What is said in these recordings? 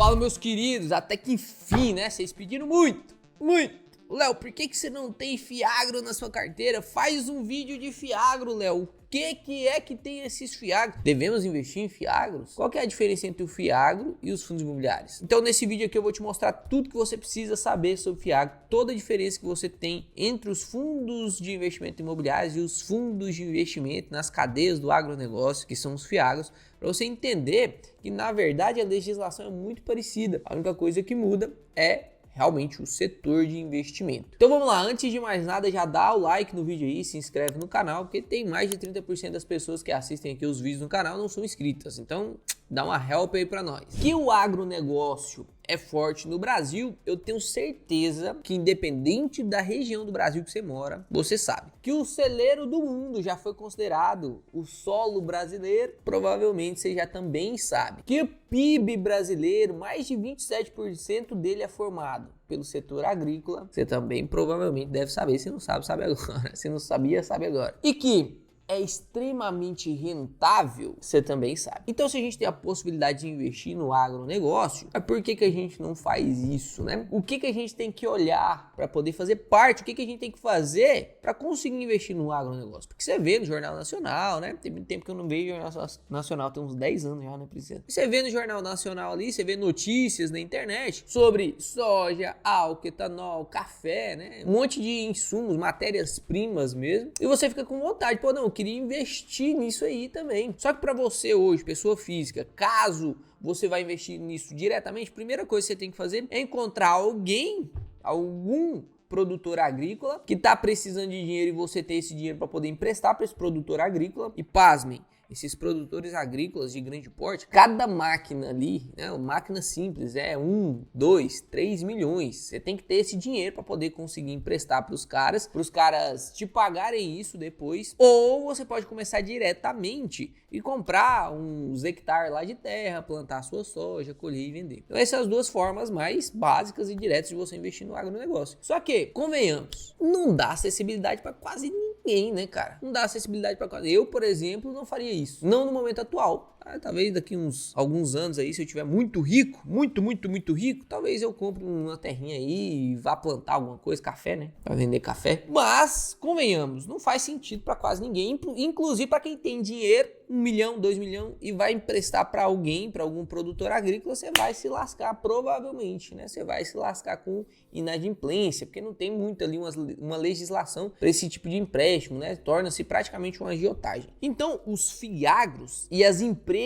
Fala, meus queridos, até que enfim, né? Vocês pediram muito. Léo, por que você não tem Fiagro na sua carteira? Faz um vídeo de Fiagro, Léo. O que é que tem esses Fiagros? Devemos investir em Fiagros? Qual que é a diferença entre o Fiagro e os fundos imobiliários? Então, nesse vídeo aqui eu vou te mostrar tudo que você precisa saber sobre Fiagro, toda a diferença que você tem entre os fundos de investimento imobiliários e os fundos de investimento nas cadeias do agronegócio, que são os Fiagros, para você entender que, na verdade, a legislação é muito parecida. A única coisa que muda é realmente o setor de investimento. Então vamos lá, antes de mais nada, já dá o like no vídeo aí, se inscreve no canal, porque tem mais de 30% das pessoas que assistem aqui os vídeos no canal não são inscritas, então dá uma help aí pra nós. Que o agronegócio é forte no Brasil, eu tenho certeza que, independente da região do Brasil que você mora, você sabe. Que o celeiro do mundo já foi considerado o solo brasileiro, provavelmente você já também sabe. Que o PIB brasileiro, mais de 27% dele é formado pelo setor agrícola, você também provavelmente deve saber, se não sabe, sabe agora. Se não sabia, sabe agora. E que é extremamente rentável, você também sabe. Então, se a gente tem a possibilidade de investir no agronegócio, por que a gente não faz isso, né? O que a gente tem que olhar para poder fazer parte? O que a gente tem que fazer para conseguir investir no agronegócio? Porque você vê no Jornal Nacional, né? Tem muito tempo que eu não vejo Jornal Nacional, tem uns 10 anos já, né, Priscila? Você vê no Jornal Nacional ali, você vê notícias na internet sobre soja, álcool, etanol, café, né? Um monte de insumos, matérias-primas mesmo. E você fica com vontade, pô, não, eu queria investir nisso aí também. Só que para você hoje, pessoa física, caso você vai investir nisso diretamente, a primeira coisa que você tem que fazer é encontrar algum produtor agrícola que está precisando de dinheiro e você ter esse dinheiro para poder emprestar para esse produtor agrícola. E pasmem, esses produtores agrícolas de grande porte, cada máquina ali, né, máquina simples, é 1, 2, 3 milhões. Você tem que ter esse dinheiro para poder conseguir emprestar para os caras te pagarem isso depois. Ou você pode começar diretamente e comprar uns hectares lá de terra, plantar sua soja, colher e vender. Então essas duas formas mais básicas e diretas de você investir no agronegócio. Só que, convenhamos, não dá acessibilidade para quase ninguém, né, cara? Não dá acessibilidade para quase. Eu, por exemplo, não faria isso. Não no momento atual. Talvez daqui alguns anos aí, se eu tiver muito rico, muito rico, talvez eu compre uma terrinha aí e vá plantar alguma coisa, café, né? Pra vender café. Mas, convenhamos, não faz sentido pra quase ninguém, inclusive pra quem tem dinheiro, 1 milhão, 2 milhões, e vai emprestar pra alguém, pra algum produtor agrícola, você vai se lascar, provavelmente, né? Você vai se lascar com inadimplência, porque não tem muito ali uma legislação pra esse tipo de empréstimo, né? Torna-se praticamente uma agiotagem. Então, os Fiagros e as empresas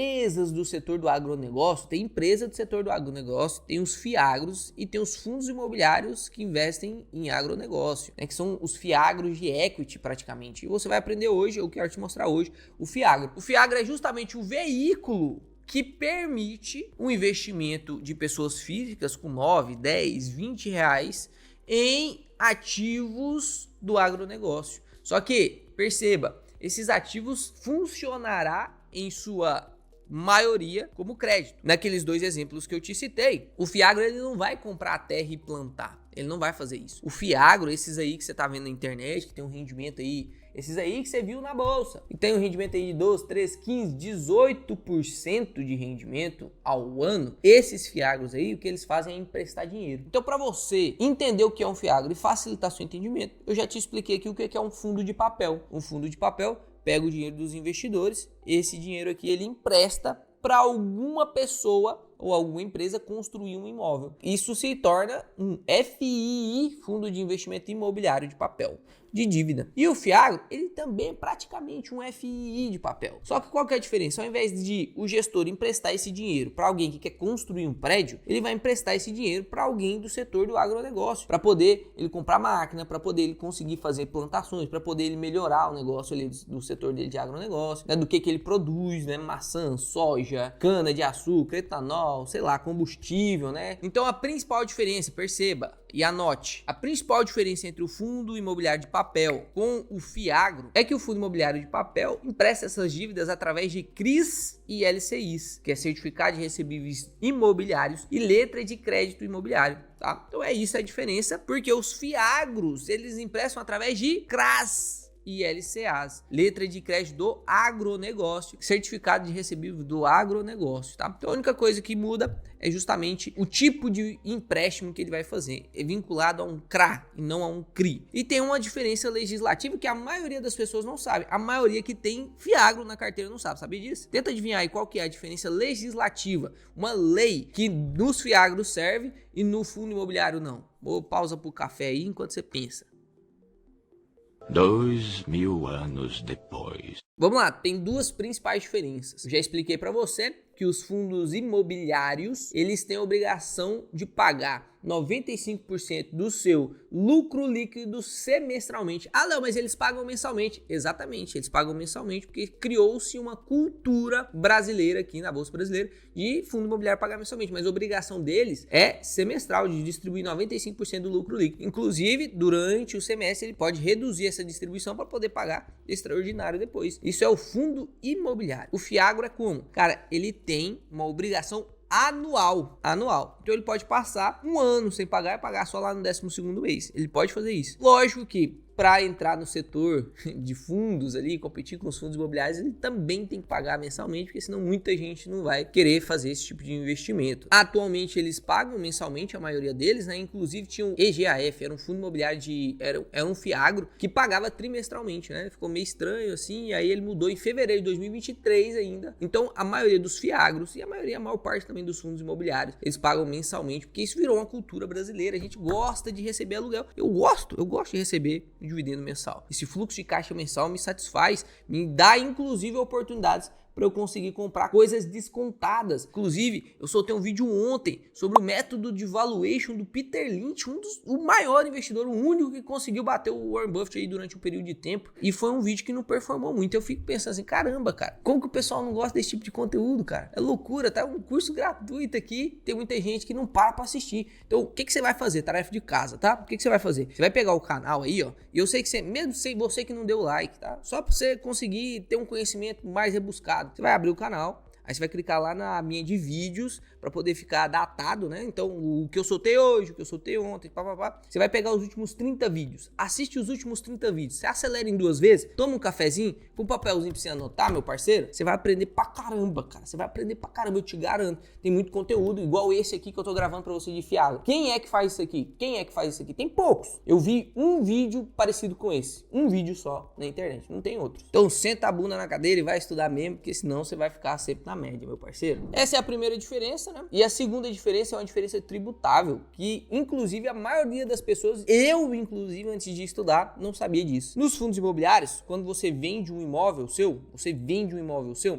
do setor do agronegócio, tem empresa do setor do agronegócio, tem os Fiagros e tem os fundos imobiliários que investem em agronegócio, né, que são os Fiagros de equity praticamente. E você vai aprender hoje, eu quero te mostrar hoje, o Fiagro. O Fiagro é justamente o veículo que permite um investimento de pessoas físicas com 9, 10, 20 reais em ativos do agronegócio. Só que, perceba, esses ativos funcionará em sua maioria como crédito. Naqueles dois exemplos que eu te citei, o Fiagro ele não vai comprar a terra e plantar. Ele não vai fazer isso. O Fiagro, esses aí que você tá vendo na internet, que tem um rendimento aí, esses aí que você viu na bolsa, e tem um rendimento aí de 12, 13, 15, 18% de rendimento ao ano, esses Fiagros aí, o que eles fazem é emprestar dinheiro. Então, para você entender o que é um Fiagro e facilitar seu entendimento, eu já te expliquei aqui o que é um fundo de papel. Um fundo de papel pega o dinheiro dos investidores, esse dinheiro aqui ele empresta para alguma pessoa ou alguma empresa construir um imóvel. Isso se torna um FII, Fundo de Investimento Imobiliário de Papel, de dívida. E o Fiagro, ele também é praticamente um FII de papel. Só que qual que é a diferença? Ao invés de o gestor emprestar esse dinheiro para alguém que quer construir um prédio, ele vai emprestar esse dinheiro para alguém do setor do agronegócio, para poder ele comprar máquina, para poder ele conseguir fazer plantações, para poder ele melhorar o negócio ali do setor dele de agronegócio, né, do que ele produz, né, maçã, soja, cana de açúcar, etanol, sei lá, combustível, né? Então a principal diferença, perceba e anote, a principal diferença entre o fundo imobiliário de papel com o Fiagro é que o fundo imobiliário de papel empresta essas dívidas através de CRIs e LCIs, que é Certificado de Recebíveis Imobiliários e Letra de Crédito Imobiliário, tá? Então é isso a diferença, porque os Fiagros, eles emprestam através de CRAs, e LCAs, letra de crédito do agronegócio, certificado de recebível do agronegócio, tá? Então a única coisa que muda é justamente o tipo de empréstimo que ele vai fazer, é vinculado a um CRA e não a um CRI. E tem uma diferença legislativa que a maioria das pessoas não sabe, a maioria que tem fiagro na carteira não sabe, sabia disso? Tenta adivinhar aí qual que é a diferença legislativa, uma lei que nos fiagros serve e no fundo imobiliário não. Vou pausa pro café aí enquanto você pensa. 2000 anos depois. Vamos lá, tem duas principais diferenças. Eu já expliquei para você que os fundos imobiliários, eles têm a obrigação de pagar 95% do seu lucro líquido semestralmente. Ah, não, mas eles pagam mensalmente. Exatamente, eles pagam mensalmente porque criou-se uma cultura brasileira aqui na Bolsa Brasileira de fundo imobiliário pagar mensalmente, mas a obrigação deles é semestral, de distribuir 95% do lucro líquido. Inclusive, durante o semestre, ele pode reduzir essa distribuição para poder pagar extraordinário depois. Isso é o fundo imobiliário. O fiagro é como? Cara, ele tem uma obrigação anual. Então ele pode passar um ano sem pagar e pagar só lá no 12º mês. Ele pode fazer isso. Lógico que para entrar no setor de fundos ali, competir com os fundos imobiliários, ele também tem que pagar mensalmente, porque senão muita gente não vai querer fazer esse tipo de investimento. Atualmente eles pagam mensalmente, a maioria deles, né? Inclusive tinha um EGAF, era um fundo imobiliário era um fiagro que pagava trimestralmente, né? Ficou meio estranho assim, e aí ele mudou em fevereiro de 2023 ainda. Então a maioria dos fiagros e a maior parte também dos fundos imobiliários, eles pagam mensalmente, porque isso virou uma cultura brasileira. A gente gosta de receber aluguel. Eu gosto de receber dividendo mensal. Esse fluxo de caixa mensal me satisfaz, me dá inclusive oportunidades para eu conseguir comprar coisas descontadas. Inclusive, eu soltei um vídeo ontem sobre o método de valuation do Peter Lynch, o maior investidor, o único que conseguiu bater o Warren Buffett aí durante um período de tempo. E foi um vídeo que não performou muito. Eu fico pensando assim, caramba, cara, como que o pessoal não gosta desse tipo de conteúdo, cara? É loucura, tá? Um curso gratuito aqui, tem muita gente que não para assistir. Então, o que você vai fazer? Tarefa de casa, tá? O que você vai fazer? Você vai pegar o canal aí, ó, e eu sei que você, mesmo sem você que não deu like, tá? Só para você conseguir ter um conhecimento mais rebuscado. Você vai abrir o canal, aí você vai clicar lá na minha de vídeos para poder ficar datado, né? Então, o que eu soltei hoje, o que eu soltei ontem, papapá. Você vai pegar os últimos 30 vídeos, assiste os últimos 30 vídeos, você acelera em 2 vezes, toma um cafezinho, com um papelzinho pra você anotar, meu parceiro, você vai aprender pra caramba, cara. Você vai aprender pra caramba, eu te garanto. Tem muito conteúdo, igual esse aqui que eu tô gravando pra você de fiagro. Quem é que faz isso aqui? Tem poucos. Eu vi um vídeo parecido com esse. Um vídeo só na internet, não tem outros. Então, senta a bunda na cadeira e vai estudar mesmo, porque senão você vai ficar sempre na média, meu parceiro. Essa é a primeira diferença, né? E a segunda diferença é uma diferença tributável, que inclusive a maioria das pessoas, eu inclusive antes de estudar, não sabia disso. Nos fundos imobiliários, quando você vende um imóvel seu,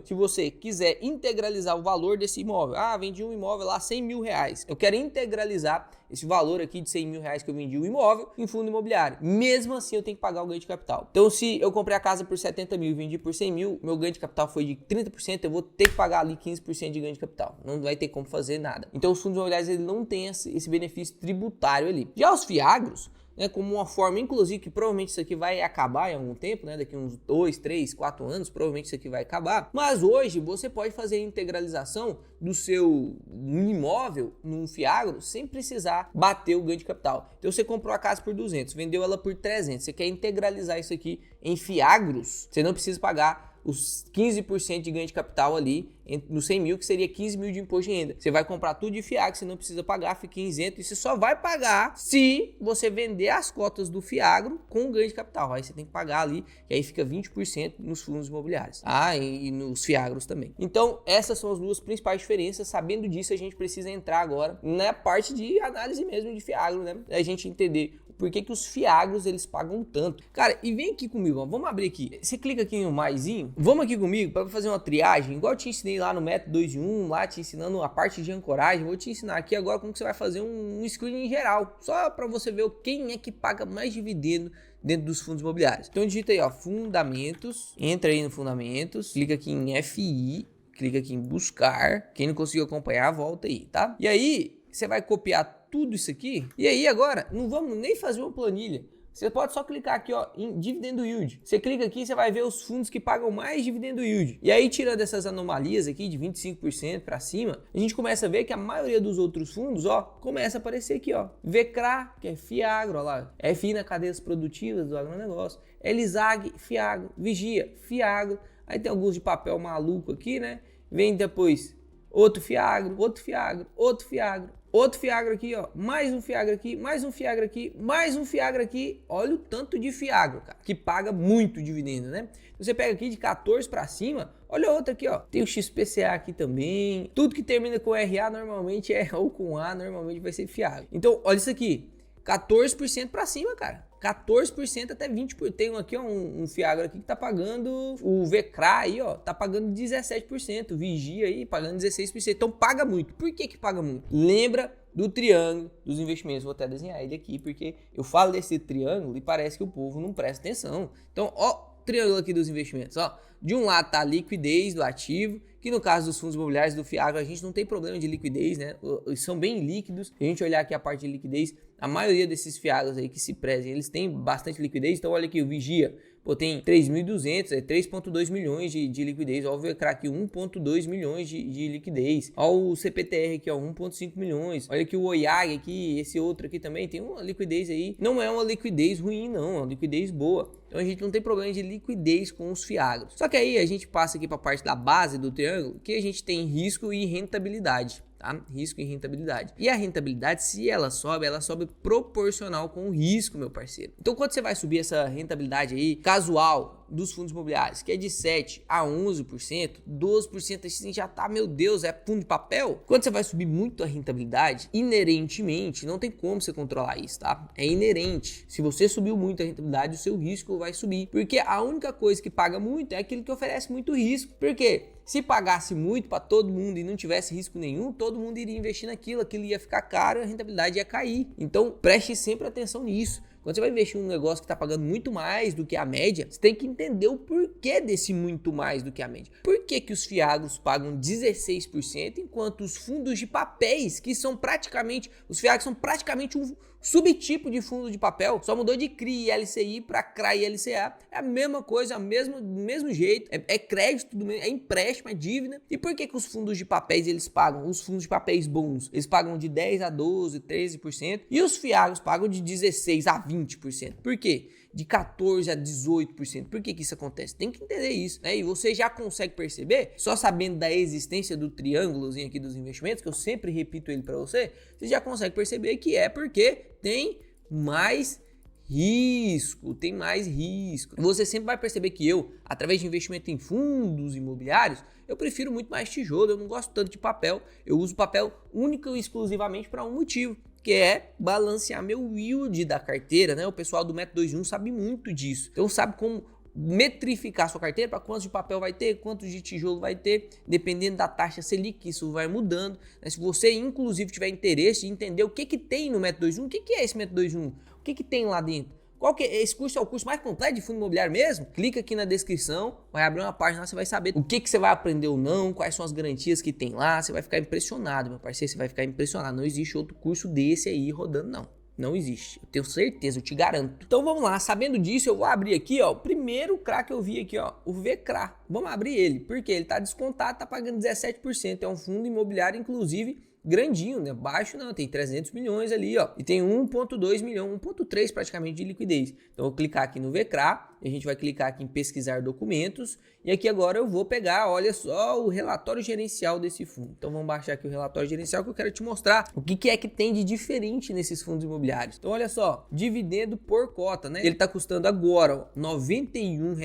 se você quiser integralizar o valor desse imóvel, vendi um imóvel lá 100 mil reais, eu quero integralizar esse valor aqui de 100 mil reais que eu vendi o imóvel em fundo imobiliário. Mesmo assim, eu tenho que pagar o ganho de capital. Então, se eu comprei a casa por 70 mil e vendi por 100 mil, meu ganho de capital foi de 30%, eu vou ter que pagar ali 15% de ganho de capital. Não vai ter como fazer nada. Então, os fundos imobiliários eles não têm esse benefício tributário ali. Já os fiagros, né, como uma forma, inclusive, que provavelmente isso aqui vai acabar em algum tempo, né, daqui uns 2, 3, 4 anos, provavelmente isso aqui vai acabar. Mas hoje você pode fazer a integralização do seu imóvel num fiagro sem precisar bater o ganho de capital. Então você comprou a casa por 200, vendeu ela por 300, você quer integralizar isso aqui em fiagros, você não precisa pagar os 15% de ganho de capital ali no 100 mil, que seria 15 mil de imposto de renda. Você vai comprar tudo de fiagro, você não precisa pagar, fica isento, e você só vai pagar se você vender as cotas do fiagro com ganho de capital. Aí você tem que pagar ali, e aí fica 20% nos fundos imobiliários. E nos fiagros também. Então, essas são as duas principais diferenças. Sabendo disso, a gente precisa entrar agora na parte de análise mesmo de fiagro, né? A gente entender por que os fiagros eles pagam tanto. Cara, e vem aqui comigo, ó, vamos abrir aqui. Você clica aqui no maisinho, vamos aqui comigo para fazer uma triagem, igual eu te ensinei lá no método 2 em 1, lá te ensinando a parte de ancoragem. Vou te ensinar aqui agora como que você vai fazer um screening geral, só para você ver quem é que paga mais dividendo dentro dos fundos imobiliários. Então digita aí, ó, fundamentos, entra aí no fundamentos, clica aqui em FI, clica aqui em buscar. Quem não conseguiu acompanhar, volta aí, tá? E aí você vai copiar tudo isso aqui. E aí agora, não vamos nem fazer uma planilha. Você pode só clicar aqui, ó, em dividendo yield. Você clica aqui, você vai ver os fundos que pagam mais dividendo yield. E aí, tirando essas anomalias aqui de 25% para cima, a gente começa a ver que a maioria dos outros fundos, ó, começa a aparecer aqui, ó. VCRA, que é Fiagro, ó lá. FI na cadeias produtivas do agronegócio. Elisag, Fiagro. Vigia, Fiagro. Aí tem alguns de papel maluco aqui, né? Vem depois outro Fiagro, outro Fiagro, outro Fiagro. Outro Fiagro aqui, ó, mais um Fiagro aqui, mais um Fiagro aqui, mais um Fiagro aqui. Olha o tanto de Fiagro, cara, que paga muito dividendo, né? Você pega aqui de 14 para cima, olha outra aqui, ó. Tem o XPCA aqui também. Tudo que termina com RA normalmente ou com A, normalmente vai ser Fiagro. Então, olha isso aqui, 14% para cima, cara. 14% até 20%. Tem aqui, ó, um Fiagro aqui que tá pagando, o VCRA aí, ó, tá pagando 17%, Vigia aí pagando 16%. Então paga muito. Por que paga muito? Lembra do triângulo dos investimentos. Vou até desenhar ele aqui, porque eu falo desse triângulo e parece que o povo não presta atenção. Então, ó, triângulo aqui dos investimentos, ó. De um lado tá a liquidez do ativo, que no caso dos fundos imobiliários do Fiagro a gente não tem problema de liquidez, né? Eles são bem líquidos. Se a gente olhar aqui a parte de liquidez, a maioria desses Fiagros aí que se prezem, eles têm bastante liquidez. Então olha aqui, o Vigia, pô, tem 3.200, 3,2 milhões de liquidez. Olha o VCRA aqui, 1,2 milhões de liquidez. Olha o CPTR aqui, ó, 1,5 milhões. Olha aqui o OIAG aqui, esse outro aqui também tem uma liquidez aí. Não é uma liquidez ruim não, é uma liquidez boa. Então a gente não tem problema de liquidez com os Fiagros. Só que aí a gente passa aqui para a parte da base do triângulo, que a gente tem risco e rentabilidade. Tá? Risco e rentabilidade. E a rentabilidade, se ela sobe proporcional com o risco, meu parceiro. Então, quando você vai subir essa rentabilidade aí, casual, dos fundos imobiliários, que é de 7 a 11%, 12% assim já tá, meu Deus, é fundo de papel. Quando você vai subir muito a rentabilidade, inerentemente, não tem como você controlar isso, tá? É inerente. Se você subiu muito a rentabilidade, o seu risco vai subir. Porque a única coisa que paga muito é aquilo que oferece muito risco. Por quê? Se pagasse muito para todo mundo e não tivesse risco nenhum, todo mundo iria investir naquilo, aquilo ia ficar caro e a rentabilidade ia cair. Então, preste sempre atenção nisso. Quando você vai investir em um negócio que está pagando muito mais do que a média, você tem que entender o porquê desse muito mais do que a média. Por que que os Fiagros pagam 16%, enquanto os fundos de papéis, que são praticamente, os Fiagros são praticamente um subtipo de fundo de papel, só mudou de CRI e LCI para CRA e LCA, é a mesma coisa, mesmo jeito, é crédito, é empréstimo, é dívida. E por que que os fundos de papéis eles pagam? Os fundos de papéis bons, eles pagam de 10 a 12, 13%, e os Fiagros pagam de 16 a 20%. Por quê? De 14 a 18%. Por que que isso acontece? Tem que entender isso, né? E você já consegue perceber, só sabendo da existência do triângulozinho aqui dos investimentos, que eu sempre repito ele para você, você já consegue perceber que é porque tem mais risco, tem mais risco. Você sempre vai perceber que eu, através de investimento em fundos imobiliários, eu prefiro muito mais tijolo, eu não gosto tanto de papel, eu uso papel único e exclusivamente para um motivo, que é balancear meu yield da carteira, né? O pessoal do Método 2 em 1 sabe muito disso. Então sabe como metrificar sua carteira, para quantos de papel vai ter, quantos de tijolo vai ter, dependendo da taxa Selic, isso vai mudando. Né? Se você, inclusive, tiver interesse em entender o que tem no Método 2 em 1, o que é esse Método 2 em 1, o que tem lá dentro? Qual que é? Esse curso é o curso mais completo de fundo imobiliário mesmo? Clica aqui na descrição, vai abrir uma página lá, você vai saber o que você vai aprender ou não, quais são as garantias que tem lá, você vai ficar impressionado, meu parceiro, você vai ficar impressionado. Não existe outro curso desse aí rodando, não. Não existe, eu tenho certeza, eu te garanto. Então vamos lá, sabendo disso, eu vou abrir aqui, ó, o primeiro CRA que eu vi aqui, ó, o VCRA. Vamos abrir ele, porque ele tá descontado, tá pagando 17%, é um fundo imobiliário, inclusive, grandinho, né? Baixo não, tem 300 milhões ali, ó, e tem 1,2 milhão, 1,3 praticamente de liquidez. Então eu vou clicar aqui no VCRA, a gente vai clicar aqui em pesquisar documentos, e aqui agora eu vou pegar, olha só, o relatório gerencial desse fundo. Então vamos baixar aqui o relatório gerencial que eu quero te mostrar o que é que tem de diferente nesses fundos imobiliários. Então olha só, dividendo por cota, né? Ele tá custando agora, ó, R$ 91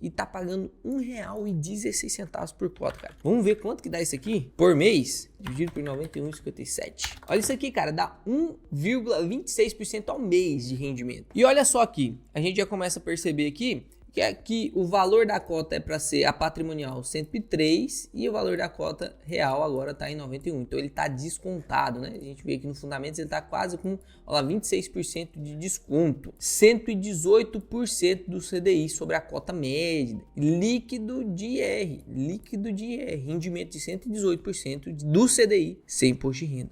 e tá pagando R$ 1,16 por cota, cara. Vamos ver quanto que dá isso aqui por mês, dividido por 91,57. Olha isso aqui, cara, dá 1,26% ao mês de rendimento. E olha só aqui, a gente já começa a perceber aqui que aqui o valor da cota é para ser a patrimonial 103 e o valor da cota real agora está em 91. Então ele está descontado, né? A gente vê aqui no Fundamentos ele está quase com, olha lá, 26% de desconto, 118% do CDI sobre a cota média, líquido de IR, rendimento de 118% do CDI sem imposto de renda.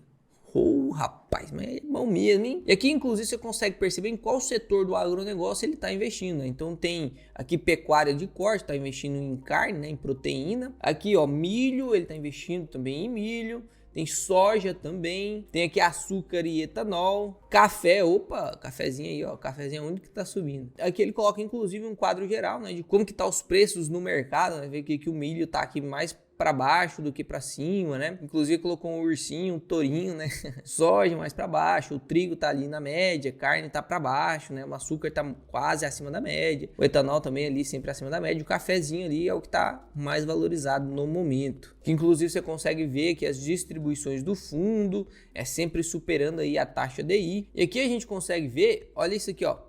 Rapaz, mas é bom mesmo, hein? E aqui, inclusive, você consegue perceber em qual setor do agronegócio ele está investindo, né? Então tem aqui pecuária de corte, está investindo em carne, né? Em proteína. Aqui, ó, milho, ele está investindo também em milho. Tem soja também, tem aqui açúcar e etanol, café, opa, cafezinho aí, ó, cafezinho é o único que tá subindo. Aqui ele coloca inclusive um quadro geral, né, de como que tá os preços no mercado, né, ver que o milho tá aqui mais para baixo do que para cima, né? Inclusive colocou um ursinho, um tourinho, né? Soja mais para baixo, o trigo tá ali na média, carne tá para baixo, né? O açúcar tá quase acima da média, o etanol também ali sempre acima da média, o cafezinho ali é o que tá mais valorizado no momento. Que inclusive você consegue ver que as distribuições do fundo é sempre superando aí a taxa DI. E aqui a gente consegue ver, olha isso aqui, ó,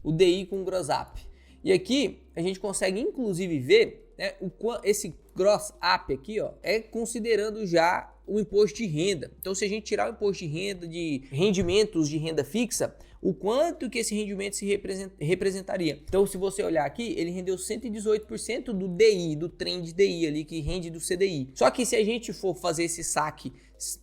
o DI com o gross up. E aqui a gente consegue inclusive ver, né, esse gross up aqui, ó, é considerando já o imposto de renda. Então, se a gente tirar o imposto de renda de rendimentos de renda fixa, o quanto que esse rendimento se representaria. Então, se você olhar aqui, ele rendeu 118% do DI, do trend DI ali, que rende do CDI. Só que se a gente for fazer esse saque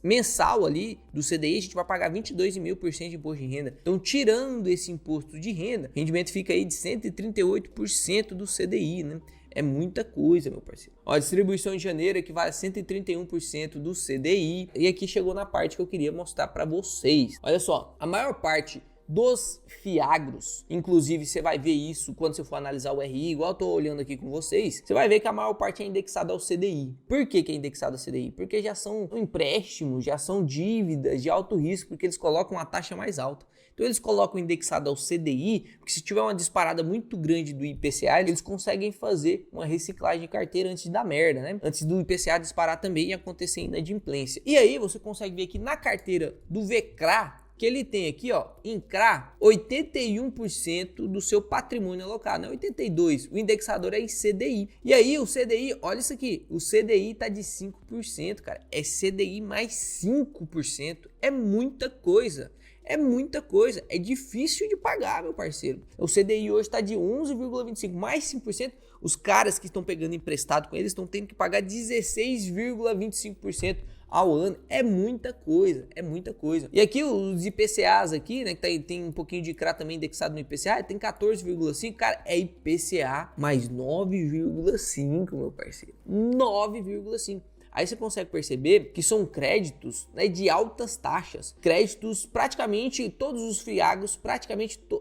mensal ali do CDI, a gente vai pagar 22,5% de imposto de renda. Então, tirando esse imposto de renda, o rendimento fica aí de 138% do CDI, né? É muita coisa, meu parceiro. Ó, a distribuição de janeiro equivale a 131% do CDI. E aqui chegou na parte que eu queria mostrar para vocês. Olha só, a maior parte dos fiagros, inclusive você vai ver isso quando você for analisar o RI, igual eu tô olhando aqui com vocês, você vai ver que a maior parte é indexada ao CDI. Por que é indexada ao CDI? Porque já são empréstimos, já são dívidas de alto risco, porque eles colocam uma taxa mais alta. Então eles colocam indexado ao CDI, porque se tiver uma disparada muito grande do IPCA, eles conseguem fazer uma reciclagem de carteira antes de dar merda, né? Antes do IPCA disparar também e acontecer inadimplência. E aí você consegue ver que na carteira do VCRA, que ele tem aqui, ó, em CRA, 81% do seu patrimônio alocado, não é 82%, o indexador é em CDI. E aí o CDI, olha isso aqui, o CDI tá de 5%, cara, é CDI mais 5%, é muita coisa. É muita coisa, é difícil de pagar, meu parceiro. O CDI hoje está de 11,25%, mais 5%. Os caras que estão pegando emprestado com eles estão tendo que pagar 16,25% ao ano. É muita coisa, é muita coisa. E aqui os IPCAs aqui, né, que tem um pouquinho de CRA também indexado no IPCA, tem 14,5%, cara, é IPCA mais 9,5%, meu parceiro. 9,5%. Aí você consegue perceber que são créditos, né, de altas taxas. Créditos praticamente todos os fiagros,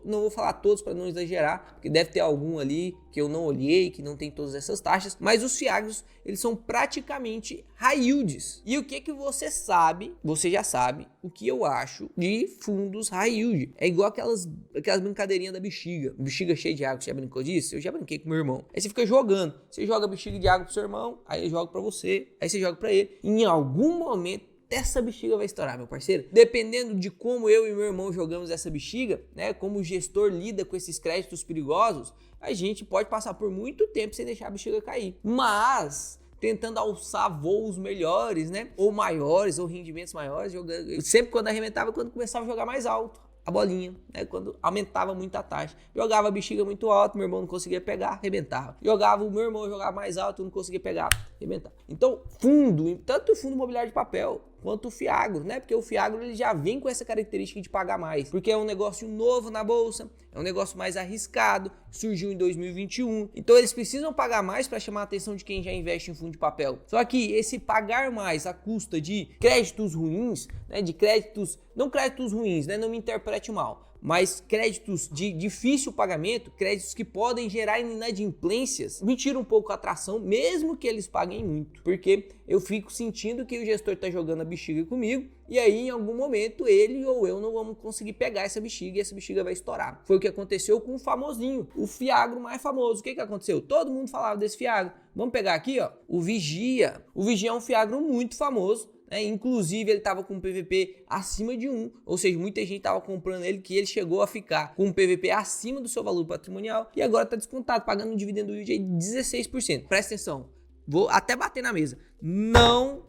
não vou falar todos para não exagerar, porque deve ter algum ali que eu não olhei, que não tem todas essas taxas, mas os fiagros, eles são praticamente high yields. E o que você sabe, você já sabe, o que eu acho de fundos high yield. É igual aquelas brincadeirinhas da bexiga cheia de água. Você já brincou disso? Eu já brinquei com meu irmão. Aí você fica jogando, você joga a bexiga de água pro seu irmão, aí ele joga pra você, aí você joga pra ele. E em algum momento essa bexiga vai estourar, meu parceiro. Dependendo de como eu e meu irmão jogamos essa bexiga, né, como o gestor lida com esses créditos perigosos, a gente pode passar por muito tempo sem deixar a bexiga cair. Mas tentando alçar voos melhores, né, ou maiores, ou rendimentos maiores, jogando. Sempre quando arrebentava, quando começava a jogar mais alto a bolinha, né, quando aumentava muito a taxa. Jogava a bexiga muito alto, meu irmão não conseguia pegar, arrebentava. O meu irmão jogava mais alto, não conseguia pegar, arrebentava. Então, tanto o fundo imobiliário de papel quanto o fiagro, né? Porque o fiagro ele já vem com essa característica de pagar mais, porque é um negócio novo na bolsa, é um negócio mais arriscado, surgiu em 2021. Então eles precisam pagar mais para chamar a atenção de quem já investe em fundo de papel. Só que esse pagar mais à custa de créditos ruins, né? De créditos, não créditos ruins, né? Não me interprete mal, mas créditos de difícil pagamento, créditos que podem gerar inadimplências, me tira um pouco a atração, mesmo que eles paguem muito, porque eu fico sentindo que o gestor está jogando a bexiga comigo, e aí em algum momento ele ou eu não vamos conseguir pegar essa bexiga e essa bexiga vai estourar. Foi o que aconteceu com o famosinho, o fiagro mais famoso. O que aconteceu? Todo mundo falava desse fiagro. Vamos pegar aqui, ó, o Vigia. O Vigia é um fiagro muito famoso. Inclusive ele estava com um PVP acima de 1, ou seja, muita gente estava comprando ele, que ele chegou a ficar com um PVP acima do seu valor patrimonial e agora está descontado, pagando um dividendo yield de 16%. Presta atenção, vou até bater na mesa. Não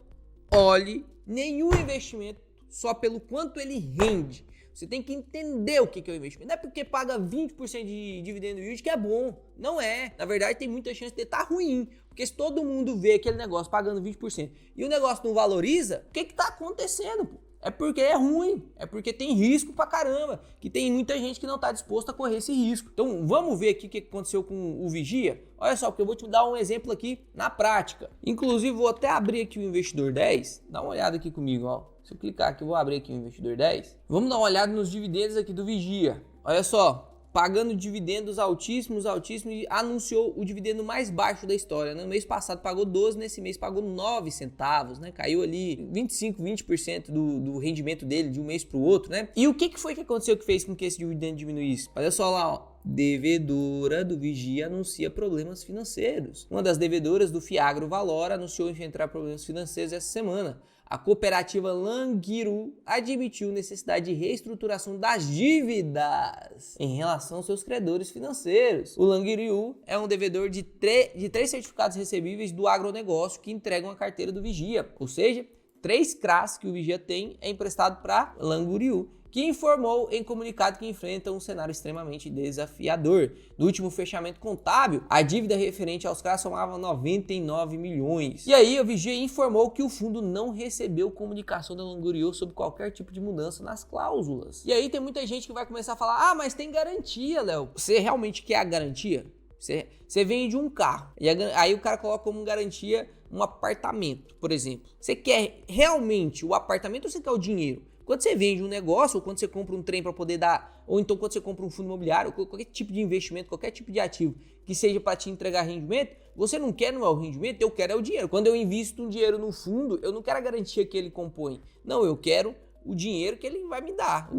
olhe nenhum investimento só pelo quanto ele rende. Você tem que entender o que é o investimento. Não é porque paga 20% de dividendo yield que é bom. Não é. Na verdade, tem muita chance de estar ruim. Porque se todo mundo vê aquele negócio pagando 20% e o negócio não valoriza, o que está acontecendo, pô? É porque é ruim, é porque tem risco pra caramba, que tem muita gente que não tá disposta a correr esse risco. Então vamos ver aqui o que aconteceu com o Vigia? Olha só, porque eu vou te dar um exemplo aqui na prática. Inclusive vou até abrir aqui o Investidor 10, dá uma olhada aqui comigo, ó. Se eu clicar aqui, eu vou abrir aqui o Investidor 10. Vamos dar uma olhada nos dividendos aqui do Vigia. Olha só. Pagando dividendos altíssimos, e anunciou o dividendo mais baixo da história, né? No mês passado pagou 12, nesse mês pagou 9 centavos, né? Caiu ali 20% do rendimento dele de um mês para o outro, né? E o que foi que aconteceu que fez com que esse dividendo diminuísse? Olha só lá, ó. Devedora do Vigia anuncia problemas financeiros. Uma das devedoras do Fiagro Valora anunciou enfrentar problemas financeiros essa semana. A cooperativa Languiru admitiu necessidade de reestruturação das dívidas em relação aos seus credores financeiros. O Languiru é um devedor de 3 certificados recebíveis do agronegócio que entregam a carteira do Vigia, ou seja, 3 CRAs que o Vigia tem é emprestado para Languiru, que informou em comunicado que enfrenta um cenário extremamente desafiador. No último fechamento contábil, a dívida referente aos CRAs somava 99 milhões. E aí, o Vigia informou que o fundo não recebeu comunicação da Languiru sobre qualquer tipo de mudança nas cláusulas. E aí tem muita gente que vai começar a falar, ah, mas tem garantia, Léo. Você realmente quer a garantia? Você vende um carro, e aí o cara coloca como garantia um apartamento, por exemplo. Você quer realmente o apartamento ou você quer o dinheiro? Quando você vende um negócio, ou quando você compra um trem para poder dar, ou então quando você compra um fundo imobiliário, ou qualquer tipo de investimento, qualquer tipo de ativo que seja para te entregar rendimento, você não quer o rendimento, eu quero é o dinheiro. Quando eu invisto um dinheiro no fundo, eu não quero a garantia que ele compõe. Não, eu quero o dinheiro que ele vai me dar,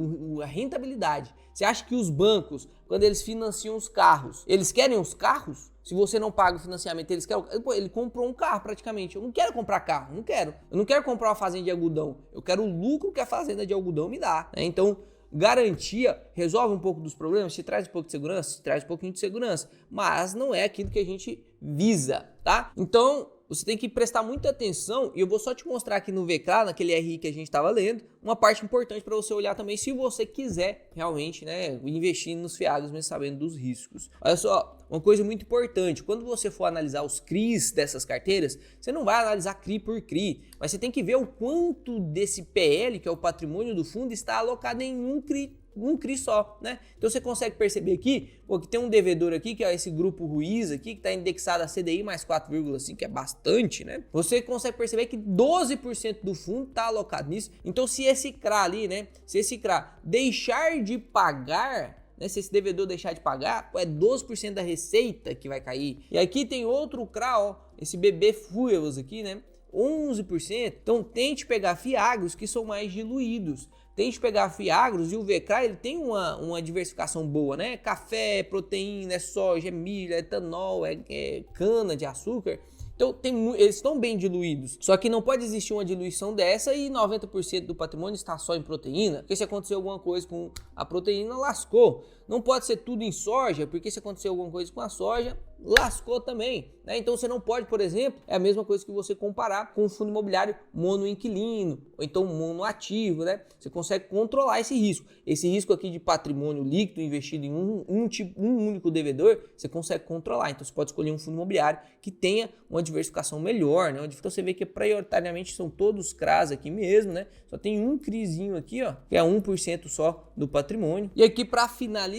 a rentabilidade. Você acha que os bancos, quando eles financiam os carros, eles querem os carros? Se você não paga o financiamento, eles querem. Pô, ele comprou um carro praticamente. Eu não quero comprar carro, não quero. Eu não quero comprar uma fazenda de algodão. Eu quero o lucro que a fazenda de algodão me dá, né? Então, garantia resolve um pouco dos problemas, te traz um pouco de segurança, te traz um pouquinho de segurança, mas não é aquilo que a gente visa, tá? Então, você tem que prestar muita atenção e eu vou só te mostrar aqui no VCRA, naquele RI que a gente estava lendo, uma parte importante para você olhar também se você quiser realmente, né, investir nos fiagros, mesmo sabendo dos riscos. Olha só, uma coisa muito importante, quando você for analisar os CRIs dessas carteiras, você não vai analisar CRI por CRI, mas você tem que ver o quanto desse PL, que é o patrimônio do fundo, está alocado em um CRI só, né? Então você consegue perceber aqui, pô, que tem um devedor aqui, que é esse grupo Ruiz aqui, que está indexado a CDI mais 4,5, que é bastante, né? Você consegue perceber que 12% do fundo está alocado nisso. Então se esse CRA ali, né? Se esse CRA deixar de pagar, né, se esse devedor deixar de pagar, é 12% da receita que vai cair. E aqui tem outro CRA, ó, esse BB Fuels aqui, né? 11%. Então tente pegar fiagros que são mais diluídos. Tente pegar fiagros e o VCRA ele tem uma diversificação boa, né? Café, proteína, é soja, é milho, é etanol, é cana de açúcar. Então eles estão bem diluídos. Só que não pode existir uma diluição dessa e 90% do patrimônio está só em proteína. Porque se acontecer alguma coisa com a proteína, lascou. Não pode ser tudo em soja, porque se acontecer alguma coisa com a soja, lascou também, né? Então você não pode, por exemplo, é a mesma coisa que você comparar com um fundo imobiliário monoinquilino, ou então monoativo, né? Você consegue controlar esse risco. Esse risco aqui de patrimônio líquido investido em um único devedor, você consegue controlar. Então você pode escolher um fundo imobiliário que tenha uma diversificação melhor, né? Então você vê que prioritariamente são todos CRAs aqui mesmo, né? Só tem um CRIzinho aqui, ó, que é 1% só do patrimônio. E aqui para finalizar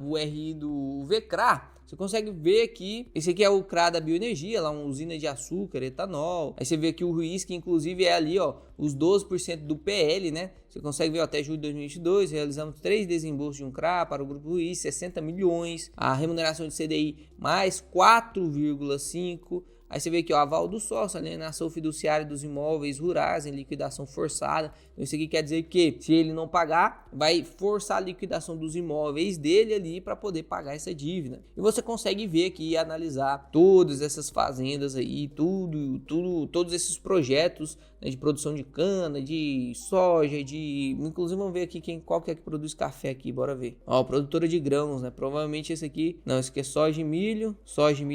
o RI do VCRA, você consegue ver aqui, esse aqui é o CRA da bioenergia, lá uma usina de açúcar, etanol. Aí você vê aqui o Ruiz, que inclusive é ali, ó, os 12% do PL, né? Você consegue ver, ó, até julho de 2022, realizamos 3 desembolsos de um CRA para o Grupo Ruiz, 60 milhões. A remuneração de CDI mais 4,5. Aí você vê aqui, ó, aval do sócio, alienação fiduciária dos imóveis rurais em liquidação forçada. Então isso aqui quer dizer que se ele não pagar, vai forçar a liquidação dos imóveis dele ali para poder pagar essa dívida. E você consegue ver aqui e analisar todas essas fazendas aí, todos esses projetos, né, de produção de cana, de soja, inclusive vamos ver aqui qual que é que produz café aqui, bora ver. Ó, produtora de grãos, né? Provavelmente esse aqui, não, esse aqui é soja e milho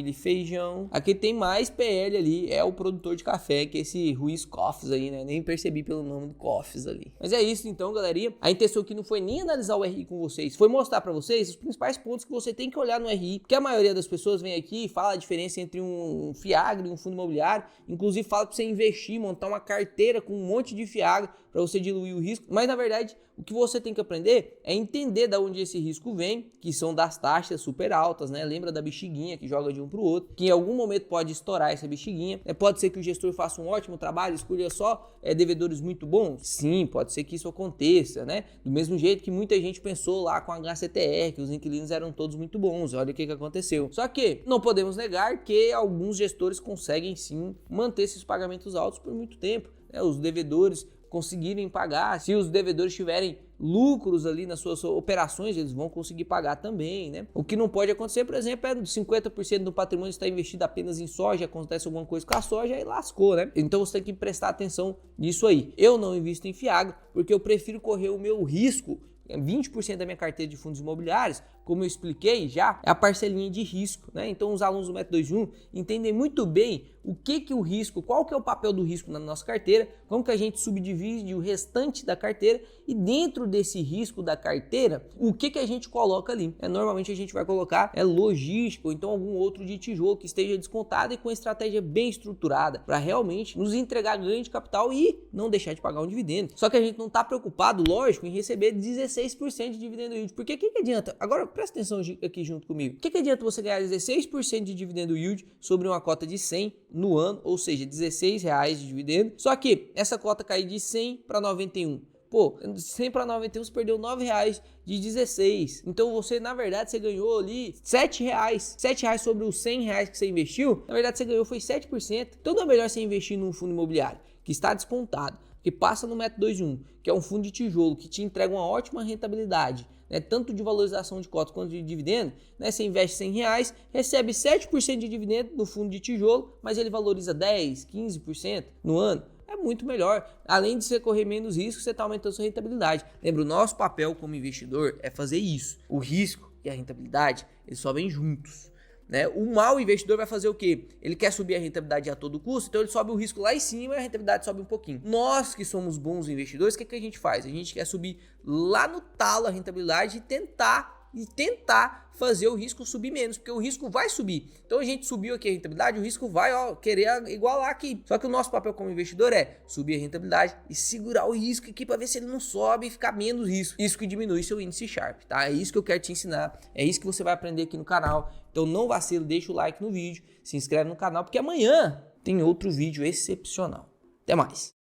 e feijão. Aqui tem mais PL ali, é o produtor de café, que é esse Ruiz Coffees aí, né? Nem percebi pelo nome do Coffees ali. Mas é isso então, galerinha. A intenção aqui não foi nem analisar o RI com vocês, foi mostrar pra vocês os principais pontos que você tem que olhar no RI, porque a maioria das pessoas vem aqui e fala a diferença entre um fiagro e um fundo imobiliário, inclusive fala pra você investir, montar uma carteira carteira com um monte de fiagro para você diluir o risco, mas na verdade o que você tem que aprender é entender de onde esse risco vem, que são das taxas super altas, né? Lembra da bexiguinha que joga de um para o outro, que em algum momento pode estourar essa bexiguinha. Pode ser que o gestor faça um ótimo trabalho, escolha só devedores muito bons? Sim, pode ser que isso aconteça, né? Do mesmo jeito que muita gente pensou lá com a HCTR, que os inquilinos eram todos muito bons, olha o que aconteceu. Só que não podemos negar que alguns gestores conseguem sim manter esses pagamentos altos por muito tempo, né? Os devedores conseguirem pagar, se os devedores tiverem lucros ali nas suas operações, eles vão conseguir pagar também, né? O que não pode acontecer, por exemplo, é 50% do patrimônio está investido apenas em soja, acontece alguma coisa com a soja e lascou, né? Então você tem que prestar atenção nisso aí. Eu não invisto em fiagro porque eu prefiro correr o meu risco. 20% da minha carteira de fundos imobiliários, como eu expliquei já, é a parcelinha de risco, né? Então os alunos do Método 21 entendem muito bem o que o risco, qual que é o papel do risco na nossa carteira, como que a gente subdivide o restante da carteira e dentro desse risco da carteira, o que a gente coloca ali. Normalmente a gente vai colocar logística ou então algum outro de tijolo que esteja descontado e com estratégia bem estruturada para realmente nos entregar ganho de capital e não deixar de pagar um dividendo. Só que a gente não está preocupado, lógico, em receber 16% de dividendo yield. Porque que adianta? Agora presta atenção aqui junto comigo. O que adianta você ganhar 16% de dividendo yield sobre uma cota de 100 no ano, ou seja, R$16 de dividendo, só que essa cota cair de 100 para 91. Pô, 100 para 91 você perdeu R$9 de 16. Então você, na verdade, você ganhou ali R$7. R$7 sobre os R$100 que você investiu, na verdade você ganhou foi 7%. Então não é melhor você investir num fundo imobiliário que está descontado, que passa no Método 21, que é um fundo de tijolo que te entrega uma ótima rentabilidade, né, tanto de valorização de cotas quanto de dividendo, né, você investe R$100, recebe 7% de dividendo no fundo de tijolo, mas ele valoriza 10%, 15% no ano. É muito melhor. Além de você correr menos risco, você está aumentando sua rentabilidade. Lembra, o nosso papel como investidor é fazer isso. O risco e a rentabilidade, eles só vêm juntos. Né? O mau investidor vai fazer o quê? Ele quer subir a rentabilidade a todo custo, então ele sobe o risco lá em cima e a rentabilidade sobe um pouquinho. Nós que somos bons investidores, o que a gente faz? A gente quer subir lá no talo a rentabilidade e tentar fazer o risco subir menos, porque o risco vai subir. Então a gente subiu aqui a rentabilidade, o risco vai querer igualar aqui. Só que o nosso papel como investidor é subir a rentabilidade e segurar o risco aqui para ver se ele não sobe e ficar menos risco. Isso que diminui seu índice Sharpe, tá? É isso que eu quero te ensinar, é isso que você vai aprender aqui no canal. Então não vacila, deixa o like no vídeo, se inscreve no canal, porque amanhã tem outro vídeo excepcional. Até mais!